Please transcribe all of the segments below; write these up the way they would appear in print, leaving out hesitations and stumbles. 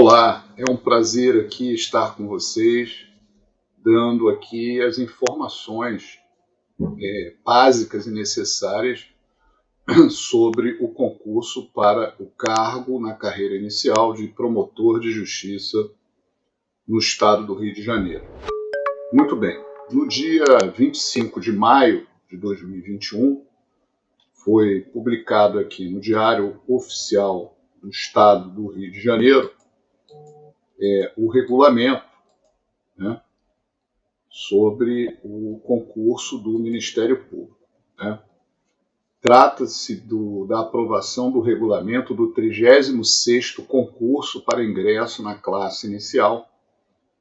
Olá, é um prazer aqui estar com vocês, dando aqui as informações básicas e necessárias sobre o concurso para o cargo na carreira inicial de promotor de justiça no estado do Rio de Janeiro. Muito bem, no dia 25 de maio de 2021, foi publicado aqui no Diário Oficial do Estado do Rio de Janeiro o regulamento, né, sobre o concurso do Ministério Público. Né. Trata-se da aprovação do regulamento do 36º concurso para ingresso na classe inicial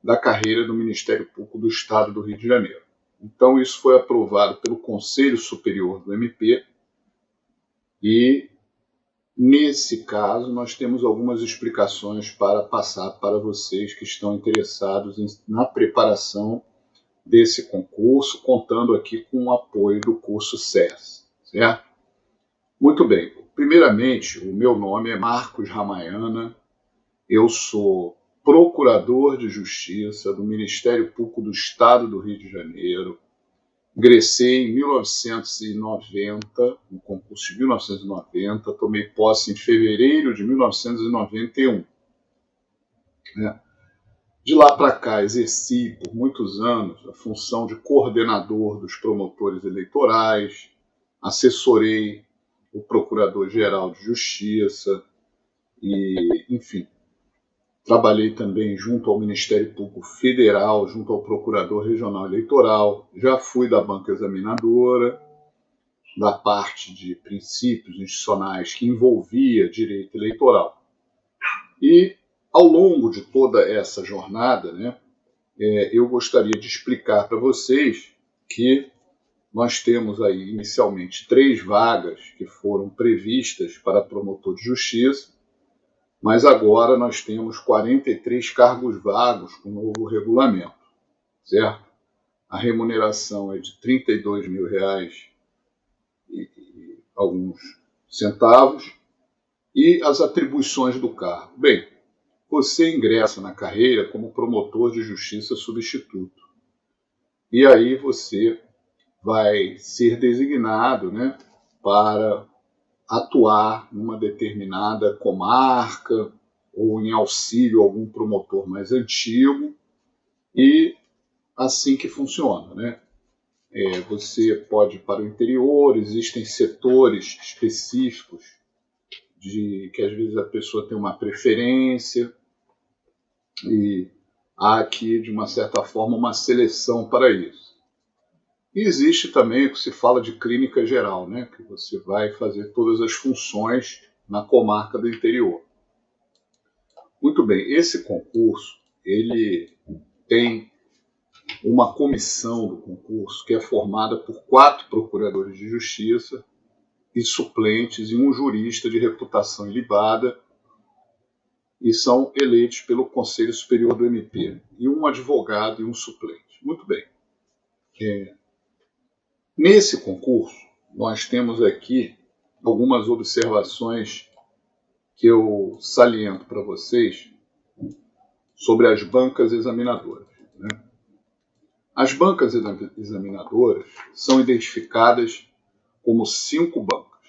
da carreira do Ministério Público do Estado do Rio de Janeiro. Então, isso foi aprovado pelo Conselho Superior do MP e, nesse caso, nós temos algumas explicações para passar para vocês que estão interessados na preparação desse concurso, contando aqui com o apoio do curso SES, certo? Muito bem, primeiramente, o meu nome é Marcos Ramayana, eu sou procurador de justiça do Ministério Público do Estado do Rio de Janeiro, ingressei em 1990, no concurso de 1990, tomei posse em fevereiro de 1991. De lá para cá, exerci por muitos anos a função de coordenador dos promotores eleitorais, assessorei o Procurador-Geral de Justiça e, enfim, trabalhei também junto ao Ministério Público Federal, junto ao Procurador Regional Eleitoral, já fui da banca examinadora, da parte de princípios institucionais que envolvia direito eleitoral. E, ao longo de toda essa jornada, né, eu gostaria de explicar para vocês que nós temos aí inicialmente 3 vagas que foram previstas para promotor de justiça, mas agora nós temos 43 cargos vagos com o novo regulamento, certo? A remuneração é de R$32.000 e alguns centavos e as atribuições do cargo. Bem, você ingressa na carreira como promotor de justiça substituto e aí você vai ser designado, né, para atuar numa determinada comarca ou em auxílio a algum promotor mais antigo e assim que funciona, né? Você pode ir para o interior, existem setores específicos que às vezes a pessoa tem uma preferência e há aqui, de uma certa forma, uma seleção para isso. E existe também o que se fala de clínica geral, né? Que você vai fazer todas as funções na comarca do interior. Muito bem, esse concurso, ele tem uma comissão do concurso que é formada por 4 procuradores de justiça e suplentes e um jurista de reputação ilibada e são eleitos pelo Conselho Superior do MP e um advogado e um suplente. Muito bem. Nesse concurso, nós temos aqui algumas observações que eu saliento para vocês sobre as bancas examinadoras. Né? As bancas examinadoras são identificadas como 5 bancas.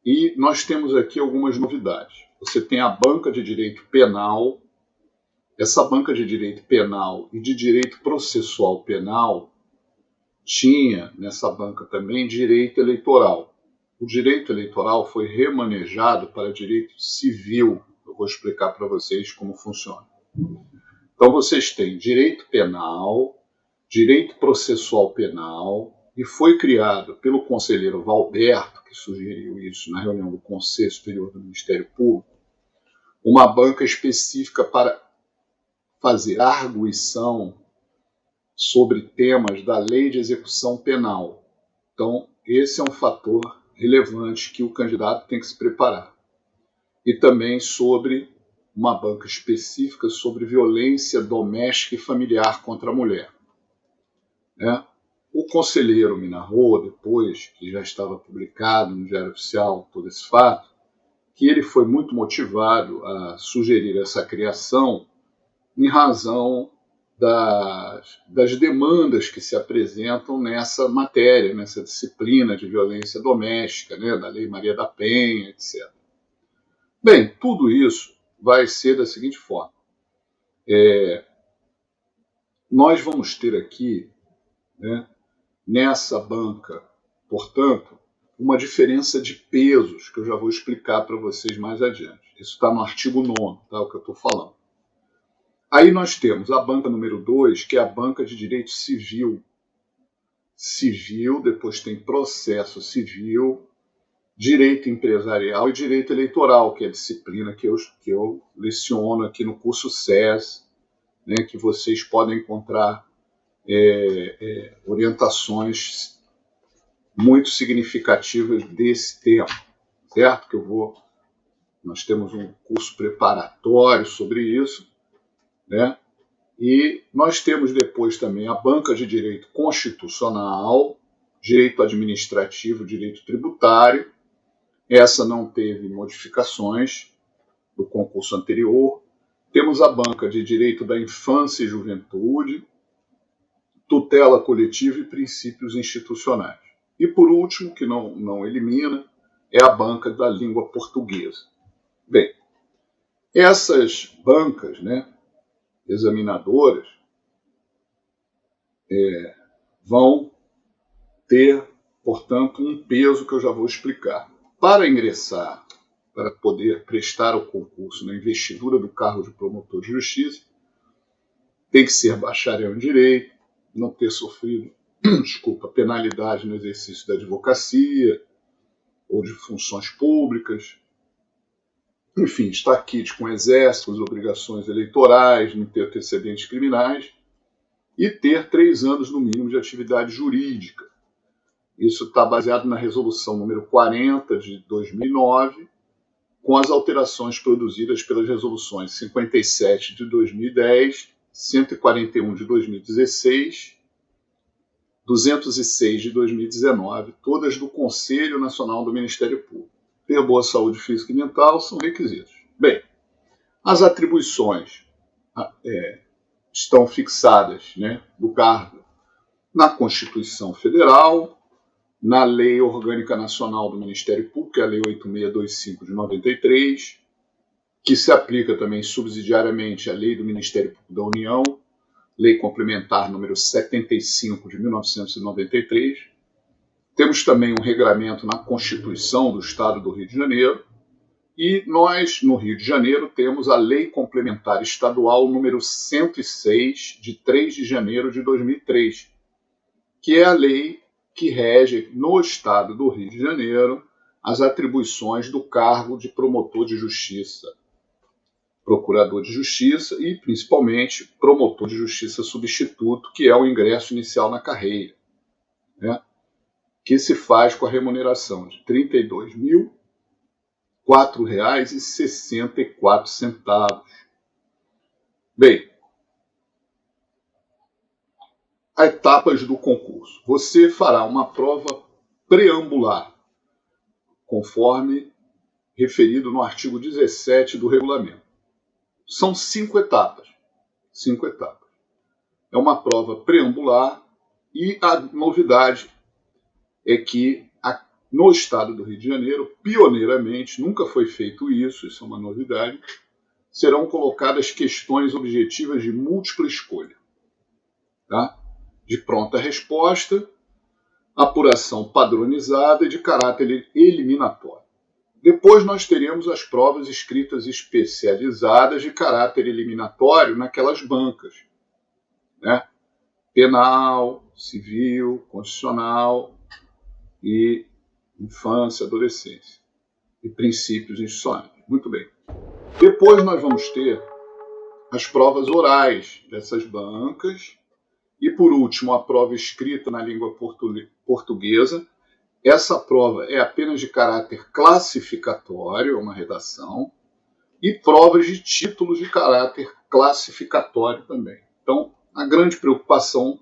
E nós temos aqui algumas novidades. Você tem a banca de direito penal. Essa banca de direito penal e de direito processual penal tinha nessa banca também direito eleitoral. O direito eleitoral foi remanejado para direito civil. Eu vou explicar para vocês como funciona. Então vocês têm direito penal, direito processual penal, e foi criado pelo conselheiro Valberto, que sugeriu isso na reunião do Conselho Superior do Ministério Público, uma banca específica para fazer arguição sobre temas da Lei de Execução Penal. Então, esse é um fator relevante que o candidato tem que se preparar. E também sobre uma banca específica sobre violência doméstica e familiar contra a mulher. O conselheiro me narrou, depois que já estava publicado no Diário Oficial todo esse fato, que ele foi muito motivado a sugerir essa criação em razão das demandas que se apresentam nessa matéria, nessa disciplina de violência doméstica, né, da Lei Maria da Penha, etc. Bem, tudo isso vai ser da seguinte forma. Nós vamos ter aqui, né, nessa banca, portanto, uma diferença de pesos, que eu já vou explicar para vocês mais adiante. Isso está no artigo 9º, tá, o que eu estou falando. Aí nós temos a banca número 2, que é a banca de direito civil. Civil, depois tem processo civil, direito empresarial e direito eleitoral, que é a disciplina que eu leciono aqui no curso SES, né, que vocês podem encontrar orientações muito significativas desse tema, certo? Nós temos um curso preparatório sobre isso, né? E nós temos depois também a banca de direito constitucional, direito administrativo, direito tributário. Essa não teve modificações do concurso anterior. Temos a banca de direito da infância e juventude, tutela coletiva e princípios institucionais. E por último, que não elimina, é a banca da língua portuguesa. Bem, essas bancas, né, examinadoras, vão ter, portanto, um peso que eu já vou explicar. Para ingressar, para poder prestar o concurso na investidura do cargo de promotor de justiça, tem que ser bacharel em direito, não ter sofrido, penalidade no exercício da advocacia ou de funções públicas, enfim, estar quite com exército, obrigações eleitorais, não ter antecedentes criminais e ter 3 anos no mínimo de atividade jurídica. Isso está baseado na resolução número 40 de 2009, com as alterações produzidas pelas resoluções 57 de 2010, 141 de 2016, 206 de 2019, todas do Conselho Nacional do Ministério Público. Ter boa saúde física e mental são requisitos. Bem, as atribuições estão fixadas, né, do cargo na Constituição Federal, na Lei Orgânica Nacional do Ministério Público, que é a Lei 8625 de 93, que se aplica também subsidiariamente à Lei do Ministério Público da União, Lei Complementar número 75 de 1993. Temos também um regramento na Constituição do Estado do Rio de Janeiro. E nós, no Rio de Janeiro, temos a Lei Complementar Estadual número 106, de 3 de janeiro de 2003, que é a lei que rege no Estado do Rio de Janeiro as atribuições do cargo de promotor de justiça, procurador de justiça e, principalmente, promotor de justiça substituto, que é o ingresso inicial na carreira, né? Que se faz com a remuneração de R$ 32.004,64. Bem, etapas do concurso. Você fará uma prova preambular, conforme referido no artigo 17 do regulamento. São 5 etapas. 5 etapas. É uma prova preambular e a novidade é que no estado do Rio de Janeiro, pioneiramente, nunca foi feito isso é uma novidade, serão colocadas questões objetivas de múltipla escolha, tá? De pronta resposta, apuração padronizada e de caráter eliminatório. Depois nós teremos as provas escritas especializadas de caráter eliminatório naquelas bancas, né? Penal, civil, constitucional e infância, adolescência e princípios institucionais. Muito bem. Depois nós vamos ter as provas orais dessas bancas e, por último, a prova escrita na língua portuguesa. Essa prova é apenas de caráter classificatório, é uma redação, e provas de títulos de caráter classificatório também. Então, a grande preocupação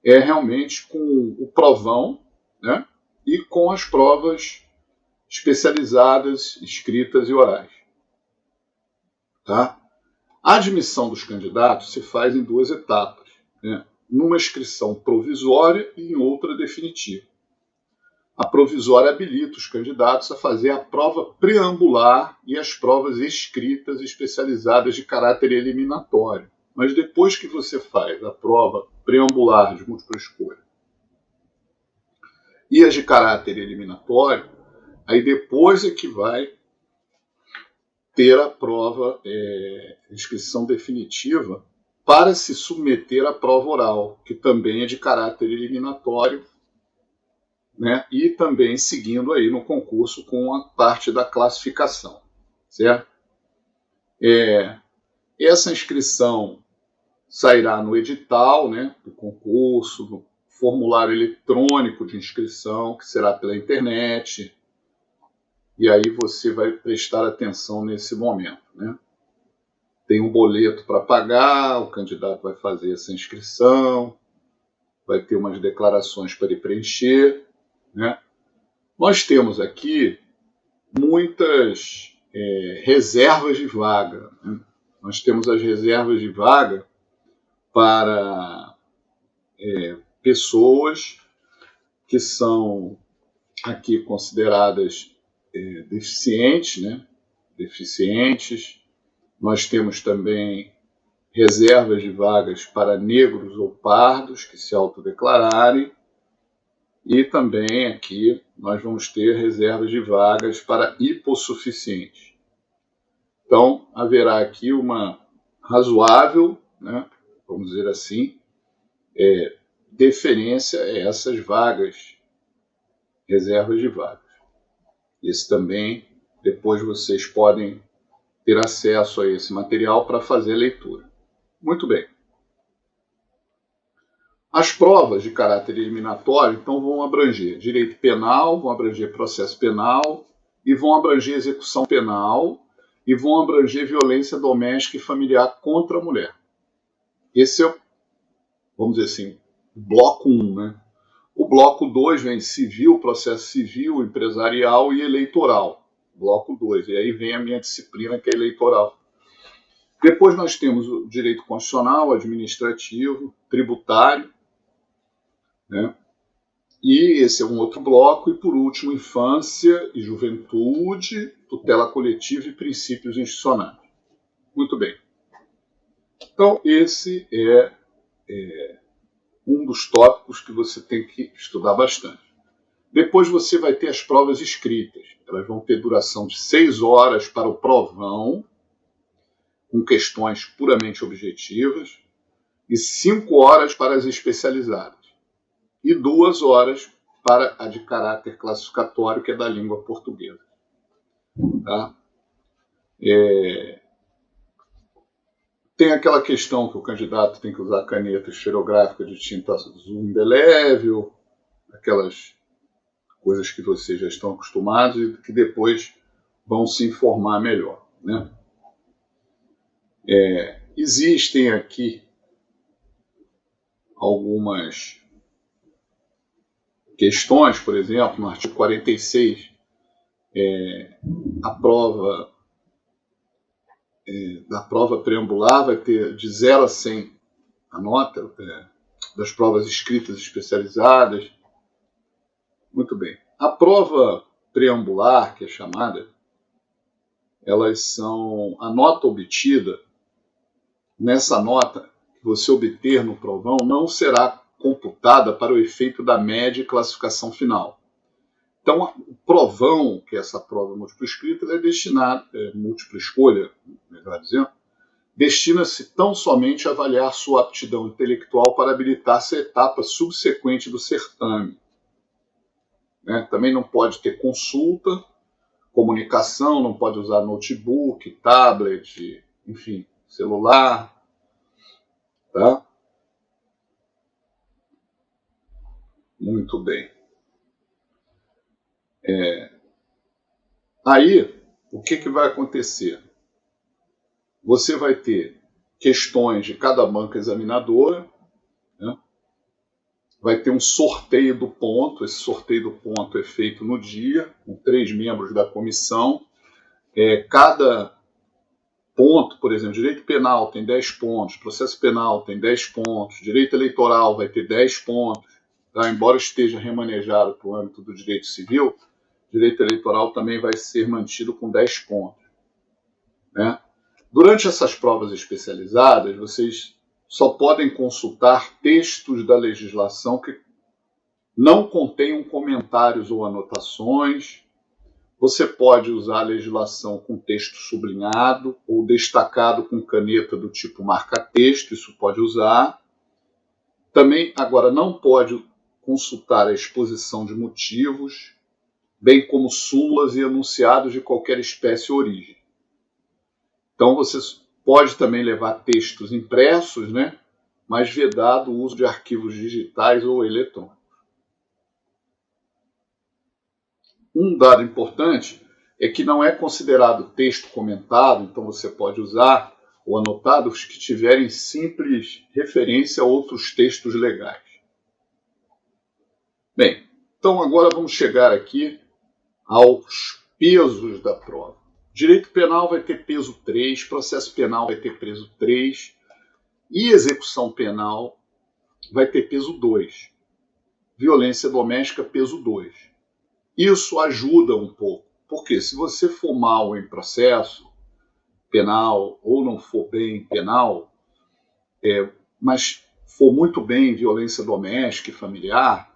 é realmente com o provão, né, e com as provas especializadas, escritas e orais. Tá? A admissão dos candidatos se faz em 2 etapas, né? Numa inscrição provisória e em outra definitiva. A provisória habilita os candidatos a fazer a prova preambular e as provas escritas especializadas de caráter eliminatório. Mas depois que você faz a prova preambular de múltipla escolha e as de caráter eliminatório, aí depois é que vai ter a prova, inscrição definitiva, para se submeter à prova oral, que também é de caráter eliminatório, né? E também seguindo aí no concurso com a parte da classificação, certo? Essa inscrição sairá no edital, né, do concurso, no formulário eletrônico de inscrição, que será pela internet, e aí você vai prestar atenção nesse momento, né? Tem um boleto para pagar, o candidato vai fazer essa inscrição, vai ter umas declarações para ele preencher, né? Nós temos aqui muitas reservas de vaga, né? Nós temos as reservas de vaga para pessoas que são aqui consideradas deficientes, né? Deficientes. Nós temos também reservas de vagas para negros ou pardos que se autodeclararem. E também aqui nós vamos ter reservas de vagas para hipossuficientes. Então, haverá aqui uma razoável, né, vamos dizer assim, deferência a essas vagas, reservas de vagas. Esse também, depois vocês podem ter acesso a esse material para fazer a leitura. Muito bem. As provas de caráter eliminatório, então, vão abranger direito penal, vão abranger processo penal, e vão abranger execução penal, e vão abranger violência doméstica e familiar contra a mulher. Esse é, vamos dizer assim, o bloco 1, né? O bloco 2 vem civil, processo civil, empresarial e eleitoral. Bloco 2, e aí vem a minha disciplina, que é eleitoral. Depois nós temos o direito constitucional, administrativo, tributário, né? E esse é um outro bloco. E por último, infância e juventude, tutela coletiva e princípios institucionais. Muito bem. Então, esse é um dos tópicos que você tem que estudar bastante. Depois você vai ter as provas escritas. Elas vão ter duração de 6 horas para o provão, com questões puramente objetivas, e 5 horas para as especializadas. E 2 horas para a de caráter classificatório, que é da língua portuguesa. Tá? Tem aquela questão que o candidato tem que usar caneta esferográfica de tinta azul indelével, aquelas coisas que vocês já estão acostumados e que depois vão se informar melhor, né? Existem aqui algumas questões, por exemplo, no artigo 46, a prova da prova preambular vai ter de 0 a 100 a nota das provas escritas especializadas. Muito bem. A prova preambular, que é chamada, elas são a nota obtida. Nessa nota que você obter no provão não será computada para o efeito da média e classificação final. Então, o provão, que é essa prova múltipla escrita, é destinada, múltipla escolha, melhor dizendo, destina-se tão somente a avaliar sua aptidão intelectual para habilitar-se à etapa subsequente do certame. Também não pode ter consulta, comunicação, não pode usar notebook, tablet, enfim, celular, tá? Muito bem. Aí, o que vai acontecer? Você vai ter questões de cada banca examinadora, né? vai ter um sorteio do ponto. Esse sorteio do ponto é feito no dia, com 3 membros da comissão. Cada ponto, por exemplo, direito penal tem 10 pontos, processo penal tem 10 pontos, direito eleitoral vai ter 10 pontos, tá? Embora esteja remanejado para o âmbito do direito civil, direito eleitoral também vai ser mantido com 10 pontos, né? Durante essas provas especializadas, vocês só podem consultar textos da legislação que não contenham comentários ou anotações. Você pode usar a legislação com texto sublinhado ou destacado com caneta do tipo marca-texto, isso pode usar. Também, agora, não pode consultar a exposição de motivos, bem como súmulas e enunciados de qualquer espécie ou origem. Então, você pode também levar textos impressos, né? Mas vedado o uso de arquivos digitais ou eletrônicos. Um dado importante é que não é considerado texto comentado, então você pode usar ou anotado os que tiverem simples referência a outros textos legais. Bem, então agora vamos chegar aqui aos pesos da prova. Direito penal vai ter peso 3, processo penal vai ter peso 3 e execução penal vai ter peso 2. Violência doméstica, peso 2. Isso ajuda um pouco, porque se você for mal em processo penal ou não for bem penal, mas for muito bem em violência doméstica e familiar,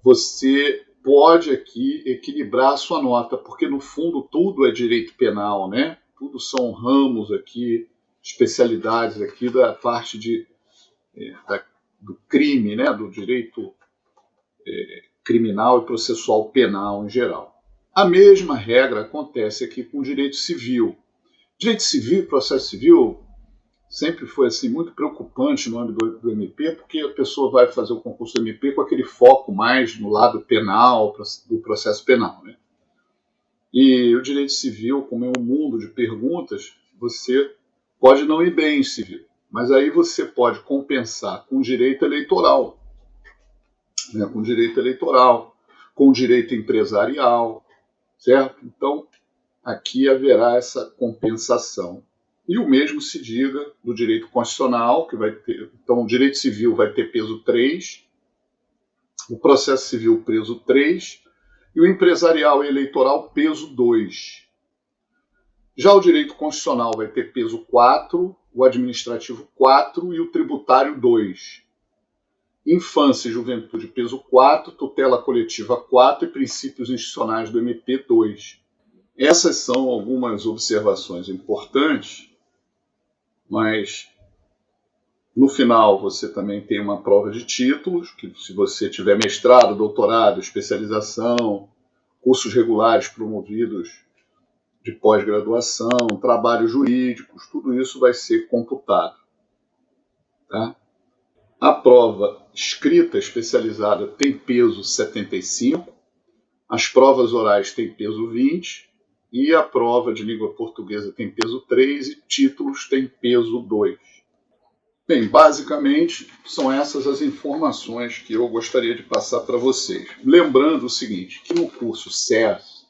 você pode aqui equilibrar a sua nota, porque no fundo tudo é direito penal, né? Tudo são ramos aqui, especialidades aqui da parte do crime, né? Do direito criminal e processual penal em geral. A mesma regra acontece aqui com o direito civil. Direito civil e processo civil sempre foi assim, muito preocupante no âmbito do MP, porque a pessoa vai fazer o concurso do MP com aquele foco mais no lado penal, do processo penal, né? E o direito civil, como é um mundo de perguntas, você pode não ir bem em civil, mas aí você pode compensar com direito eleitoral, né? Com direito eleitoral, com direito empresarial, certo? Então, aqui haverá essa compensação. E o mesmo se diga do direito constitucional, que vai ter. Então, o direito civil vai ter peso 3, o processo civil peso 3 e o empresarial e eleitoral peso 2. Já o direito constitucional vai ter peso 4, o administrativo 4 e o tributário 2. Infância e juventude peso 4, tutela coletiva 4 e princípios institucionais do MP 2. Essas são algumas observações importantes, mas no final você também tem uma prova de títulos, que se você tiver mestrado, doutorado, especialização, cursos regulares promovidos de pós-graduação, trabalhos jurídicos, tudo isso vai ser computado, tá? A prova escrita especializada tem peso 75, as provas orais têm peso 20, e a prova de língua portuguesa tem peso 3 e títulos tem peso 2. Bem, basicamente são essas as informações que eu gostaria de passar para vocês. Lembrando o seguinte, que no curso SES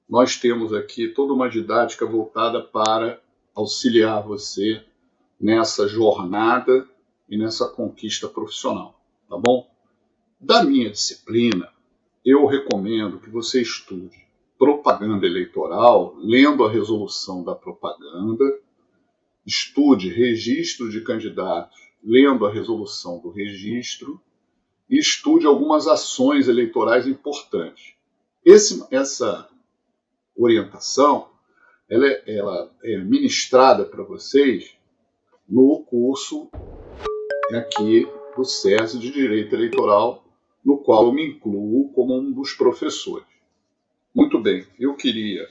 nós temos aqui toda uma didática voltada para auxiliar você nessa jornada e nessa conquista profissional, tá bom? Da minha disciplina, eu recomendo que você estude propaganda eleitoral, lendo a resolução da propaganda, estude registro de candidatos, lendo a resolução do registro, e estude algumas ações eleitorais importantes. Essa orientação ela é ministrada para vocês no curso aqui do SES de Direito Eleitoral, no qual eu me incluo como um dos professores. Muito bem, eu queria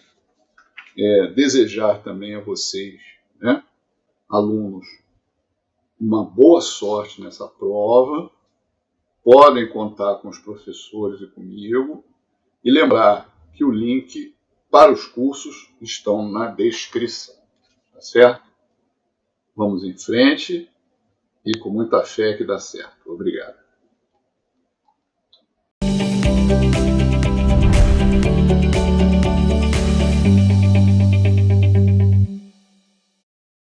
desejar também a vocês, né, alunos, uma boa sorte nessa prova. Podem contar com os professores e comigo. E lembrar que o link para os cursos estão na descrição. Tá certo? Vamos em frente e com muita fé que dá certo. Obrigado.